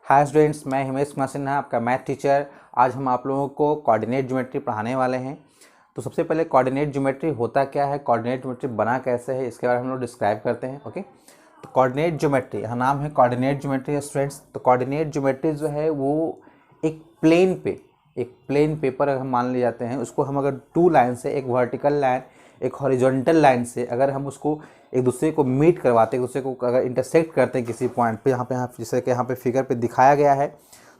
Hi students, मैं हिमेश कुमार सिन्हा, आपका math teacher. आज हम आप लोगों को कोऑर्डिनेट ज्योमेट्री पढ़ाने वाले हैं। तो सबसे पहले कोऑर्डिनेट ज्योमेट्री होता क्या है, कोऑर्डिनेट ज्योमेट्री बना कैसे है, इसके बारे में हम लोग डिस्क्राइब करते हैं। ओके, तो कोऑर्डिनेट ज्योमेट्री, यहाँ नाम है कोऑर्डिनेट ज्योमेट्री स्टूडेंट्स। तो कोऑर्डिनेट ज्योमेट्री जो है वो एक प्लेन पेपर अगर हम मान ले जाते हैं, उसको हम अगर टू लाइन से, एक वर्टिकल लाइन एक हॉरिजॉन्टल लाइन से अगर हम उसको एक दूसरे को मीट करवाते हैं, एक दूसरे को अगर इंटरसेक्ट करते हैं किसी पॉइंट पे, यहाँ जैसे कि यहाँ पे फिगर पे दिखाया गया है,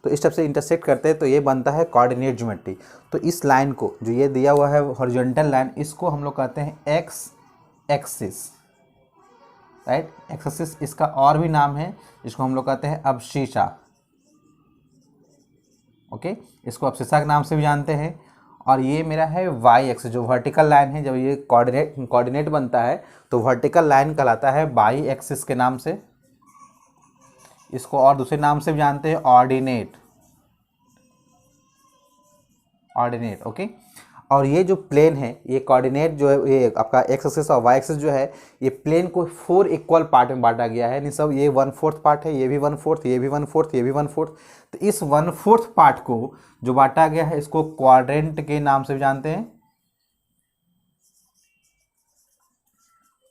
तो इस टाइप से इंटरसेक्ट करते हैं तो ये बनता है कोऑर्डिनेट ज्योमेट्री। तो इस लाइन को, जो ये दिया हुआ है हॉरिजॉन्टल लाइन, इसको हम लोग कहते हैं x axis, right. X axis, इसका और भी नाम है, जिसको हम लोग कहते हैं अब्सिसा। ओके, इसको अब्सिसा के नाम से भी जानते हैं। और ये मेरा है वाई एक्सिस, जो वर्टिकल लाइन है। जब ये कोऑर्डिनेट बनता है तो वर्टिकल लाइन कहलाता है वाई एक्सिस के नाम से। इसको और दूसरे नाम से भी जानते हैं, ऑर्डिनेट। ओके, और ये जो प्लेन है, ये कोऑर्डिनेट जो है, ये आपका एक्स एक्सिस और वाई एक्सिस जो है, ये प्लेन को 4 इक्वल पार्ट में बांटा गया है। नहीं सब, ये 1/4 पार्ट है, ये भी 1/4, ये भी 1/4, ये भी 1/4। तो इस 1/4 पार्ट को जो बांटा गया है, इसको क्वाड्रेंट के नाम से भी जानते हैं।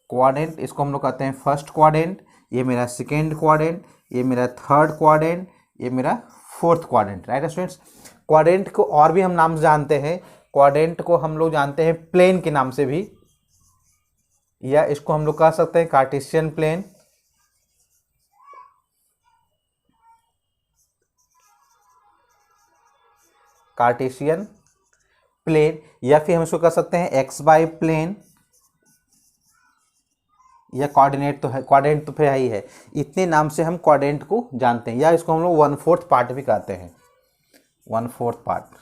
क्वाड्रेंट, इसको हम लोग कहते हैं फर्स्ट क्वाड्रेंट, ये मेरा सेकेंड क्वाड्रेंट, ये मेरा थर्ड क्वाड्रेंट, ये मेरा fourth quadrant, right students. Quadrant को और भी हम नाम से जानते हैं। क्वाड्रेंट को हम लोग जानते हैं प्लेन के नाम से भी, या इसको हम लोग कह सकते हैं कार्टेशियन प्लेन, या फिर हम इसको कह सकते हैं एक्स वाई प्लेन, या कोऑर्डिनेट तो फिर ही है। इतने नाम से हम कोऑर्डिनेट को जानते हैं, या इसको हम लोग 1/4 पार्ट भी कहते हैं, 1/4 पार्ट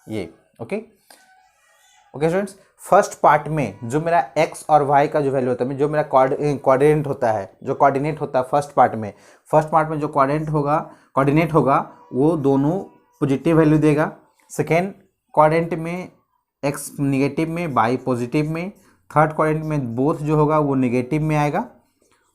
ये। ओके स्टूडेंट्स, फर्स्ट पार्ट में जो मेरा एक्स और वाई का जो वैल्यू होता है, जो मेरा कोऑर्डिनेट होता है फर्स्ट पार्ट में जो कोऑर्डिनेट होगा वो दोनों पॉजिटिव वैल्यू देगा। सेकेंड क्वाड्रेंट में एक्स निगेटिव में, वाई पॉजिटिव में। थर्ड क्वाड्रेंट में बोथ जो होगा वो निगेटिव में आएगा।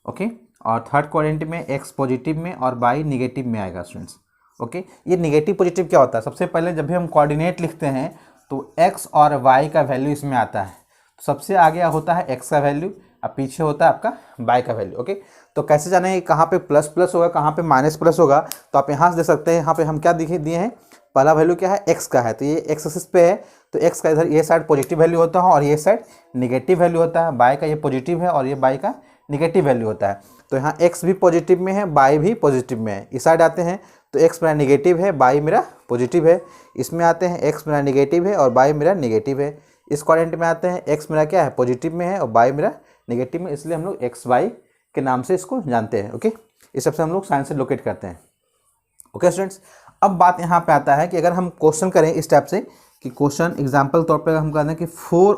ओके, और थर्ड क्वाड्रेंट में एक्स पॉजिटिव में और वाई निगेटिव में आएगा स्टूडेंट्स। ओके, ये निगेटिव पॉजिटिव क्या होता है? सबसे पहले जब भी हम कोऑर्डिनेट लिखते हैं तो एक्स और वाई का वैल्यू इसमें आता है। तो सबसे आगे होता है एक्स का वैल्यू और पीछे होता है आपका वाई का वैल्यू। ओके, तो कैसे जाने कहाँ पे प्लस प्लस होगा, कहाँ पे माइनस प्लस होगा? तो आप यहाँ से देख सकते हैं, यहाँ पे हम क्या दिए हैं, पहला वैल्यू क्या है, एक्स का है, तो ये एक्स एक्सिस पे है, तो एक्स का इधर ये साइड पॉजिटिव वैल्यू होता है और ये साइड निगेटिव वैल्यू होता है। वाई का ये पॉजिटिव है और ये वाई का निगेटिव वैल्यू होता है। तो यहाँ एक्स भी पॉजिटिव में है, वाई भी पॉजिटिव में है। इस साइड आते हैं तो एक्स मेरा निगेटिव है, वाई मेरा पॉजिटिव है। इसमें आते हैं एक्स मेरा निगेटिव है और वाई मेरा निगेटिव है। इस क्वाड्रेंट में आते हैं एक्स मेरा क्या है, पॉजिटिव में है और वाई मेरा निगेटिव में, इसलिए हम लोग एक्स वाई के नाम से इसको जानते हैं। ओके, इस सबसे हम लोग साइन से लोकेट करते हैं। ओके स्टूडेंट्स, अब बात यहाँ पे आता है कि अगर हम क्वेश्चन करें इस टाइप से कि क्वेश्चन एग्जाम्पल तौर पर हम कहते हैं कि 4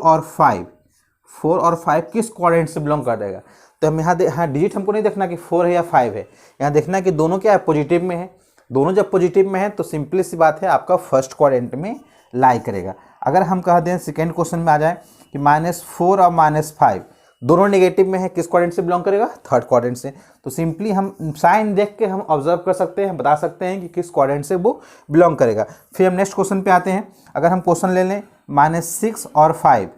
और 5 किस क्वाड्रेंट से बिलोंग कर देगा। तो हम यहाँ डिजिट हमको नहीं देखना कि 4 है या 5 है, यहाँ देखना है कि दोनों क्या है, पॉजिटिव में है। दोनों जब पॉजिटिव में है तो सिंपली सी बात है, आपका फर्स्ट क्वाड्रेंट में लाई करेगा। अगर हम कह दें सेकेंड क्वेश्चन में आ जाए कि -4 और -5 दोनों नेगेटिव में है, किस क्वाड्रेंट से बिलोंग करेगा, थर्ड क्वाड्रेंट से। तो सिंपली हम साइन देख के हम ऑब्जर्व कर सकते हैं, बता सकते हैं कि किस क्वाड्रेंट से वो बिलोंग करेगा। फिर हम नेक्स्ट क्वेश्चन पे आते हैं। अगर हम क्वेश्चन ले लें -6 और 5,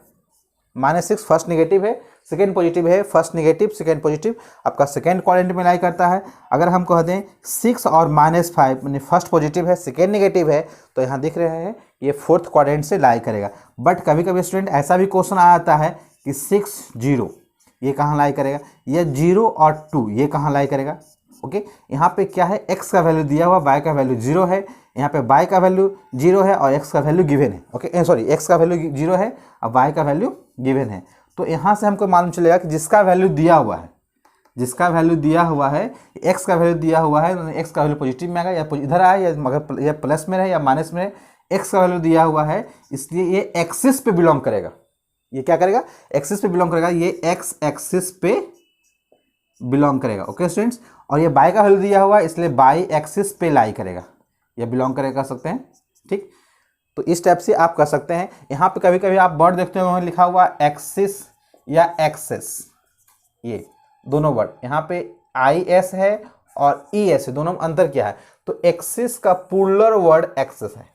-6 फर्स्ट नेगेटिव है, सेकेंड पॉजिटिव है, फर्स्ट नेगेटिव सेकेंड पॉजिटिव, आपका सेकेंड क्वाड्रेंट में लाई करता है। अगर हम कह दें 6 और -5 यानी फर्स्ट पॉजिटिव है, सेकेंड नेगेटिव है, तो यहाँ दिख रहे हैं ये फोर्थ क्वाड्रेंट से लाई करेगा। बट कभी कभी स्टूडेंट ऐसा भी क्वेश्चन आ जाता है कि 6 0 ये कहाँ लाई करेगा, या 0 और 2 ये कहाँ लाई करेगा। ओके, यहाँ पे क्या है, x का वैल्यू दिया हुआ, y का वैल्यू 0 है, यहाँ पे y का वैल्यू 0 है और x का वैल्यू गिवन है। ओके सॉरी, x का वैल्यू 0 है और y का वैल्यू गिवन है। तो यहाँ से हमको मालूम चलेगा कि जिसका वैल्यू दिया हुआ है, x का वैल्यू दिया हुआ है, x का वैल्यू पॉजिटिव में आएगा, या इधर आए या मगर या प्लस में रहे या माइनस में रहे, x का वैल्यू दिया हुआ है, इसलिए ये एक्सिस पे बिलोंग करेगा। ये क्या करेगा, एक्सिस पे बिलोंग करेगा, ये एक्स एक्सिस पे बिलोंग करेगा। ओके स्टूडेंट्स, और ये बाई का वैल्यू दिया हुआ है, इसलिए बाई एक्सिस पे लाई करेगा, ये बिलोंग करेगा, कर सकते हैं। ठीक, तो इस टाइप से आप कर सकते हैं। यहाँ पे कभी कभी आप वर्ड देखते हो लिखा हुआ एक्सिस या एक्सेस, ये दोनों वर्ड, यहाँ पे IS है और ई एस दोनों में अंतर क्या है? तो एक्सिस का प्लूरल वर्ड एक्सेस है,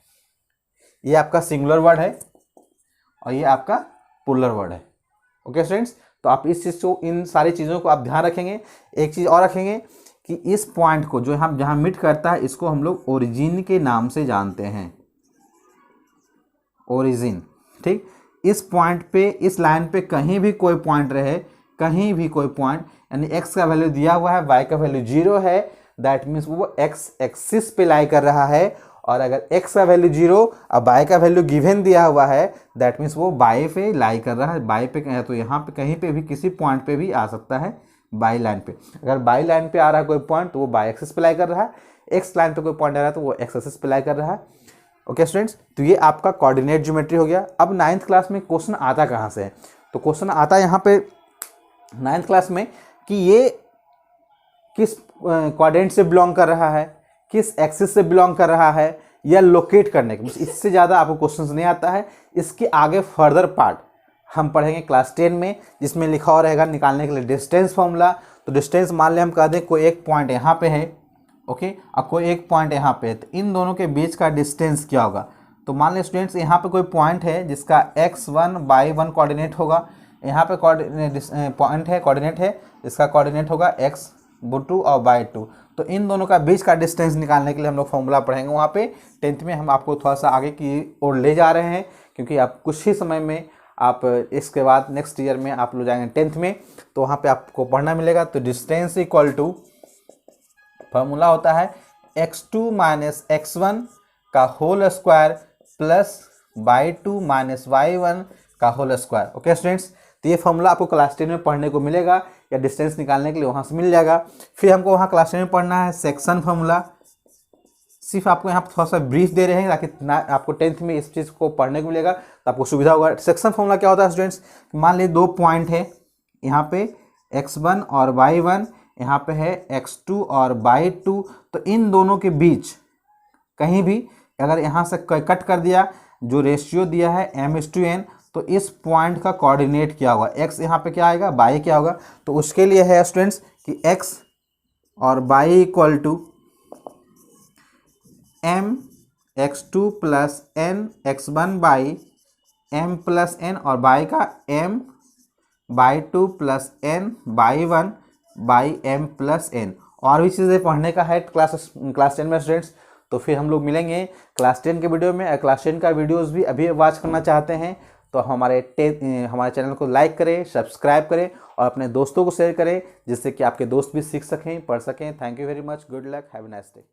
ये आपका सिंगुलर वर्ड है और ये आपका प्लूरल वर्ड है। ओके स्टूडेंट्स, तो आप इस चीज़ को, इन सारी चीज़ों को आप ध्यान रखेंगे। एक चीज़ और रखेंगे कि इस पॉइंट को जो हम जहाँ मीट करता है इसको हम लोग ओरिजिन के नाम से जानते हैं, ओरिजिन। ठीक, इस पॉइंट पे, इस लाइन पे कहीं भी कोई पॉइंट रहे, कहीं भी कोई पॉइंट, यानी x का वैल्यू दिया हुआ है, y का वैल्यू 0 है, दैट मीन्स वो x एक्सिस पे लाई कर रहा है। और अगर x का वैल्यू 0 और y का वैल्यू गिवन दिया हुआ है, दैट मीन्स वो y पे लाई कर रहा है। y पे है तो यहाँ पे कहीं पे भी किसी पॉइंट पे भी आ सकता है y लाइन पे। अगर y लाइन पे आ रहा है कोई पॉइंट तो वो y एक्सिस पे लाई कर रहा है, x लाइन पे कोई पॉइंट आ रहा है तो वो x एक्सिस पे लाई कर रहा है। ओके स्टूडेंट्स, तो ये आपका कोऑर्डिनेट ज्योमेट्री हो गया। अब 9th क्लास में क्वेश्चन आता कहाँ से है? तो क्वेश्चन आता है यहाँ पे 9th क्लास में कि ये किस क्वाड्रेंट से बिलोंग कर रहा है, किस एक्सिस से बिलोंग कर रहा है, या लोकेट करने के, इससे ज़्यादा आपको क्वेश्चंस नहीं आता है। इसके आगे फर्दर पार्ट हम पढ़ेंगे क्लास 10 में, जिसमें लिखा हुआ रहेगा निकालने के लिए डिस्टेंस फॉर्मूला। तो डिस्टेंस मान लें हम कह दें कोई एक पॉइंट यहाँ पे है, ओके, अब कोई एक पॉइंट यहाँ पे है, तो इन दोनों के बीच का डिस्टेंस क्या होगा? तो मान लें स्टूडेंट्स यहाँ पे कोई पॉइंट है जिसका x1 y1 कोऑर्डिनेट होगा, यहाँ पे पॉइंट है, कोऑर्डिनेट है, इसका कोऑर्डिनेट होगा x2 और y2। तो इन दोनों का बीच का डिस्टेंस निकालने के लिए हम लोग फॉर्मूला पढ़ेंगे वहाँ पे 10th में। हम आपको थोड़ा सा आगे की ओर ले जा रहे हैं क्योंकि आप कुछ ही समय में, आप इसके बाद नेक्स्ट ईयर में आप लोग जाएंगे 10th में, तो वहाँ पे आपको पढ़ना मिलेगा। तो डिस्टेंस इक्वल टू फॉर्मूला होता है x2 माइनस x1 का whole square plus y2 minus y1 का होल स्क्वायर। ओके स्टूडेंट्स, तो ये फॉर्मूला आपको क्लास 10 में पढ़ने को मिलेगा, या डिस्टेंस निकालने के लिए वहाँ से मिल जाएगा। फिर हमको वहाँ क्लास 10 में पढ़ना है सेक्शन फॉर्मूला। सिर्फ आपको यहाँ थोड़ा सा ब्रीफ दे रहे हैं ताकि आपको 10th में इस चीज़ को पढ़ने को मिलेगा तो आपको सुविधा होगा। सेक्शन फॉर्मूला क्या होता है स्टूडेंट्स? मान लीजिए दो पॉइंट है, यहाँ पे x1 और y1, यहाँ पे है x2 और y2। तो इन दोनों के बीच कहीं भी अगर यहाँ से कट कर दिया, जो रेशियो दिया है m/n, तो इस पॉइंट का कोऑर्डिनेट क्या होगा? x यहाँ पे क्या आएगा, y क्या होगा? तो उसके लिए है स्टूडेंट्स कि x और y equal to m x2 plus n x1 by m plus n, और y का m y2 plus n y1 by m plus n। और भी चीज़ें पढ़ने का है क्लास 10 में स्टूडेंट्स। तो फिर हम लोग मिलेंगे क्लास 10 के वीडियो में। क्लास 10 का वीडियोस भी अभी वॉच करना चाहते हैं तो हमारे चैनल को लाइक करें, सब्सक्राइब करें और अपने दोस्तों को शेयर करें, जिससे कि आपके दोस्त भी सीख सकें, पढ़ सकें। Thank you very much, good luck, have a nice day.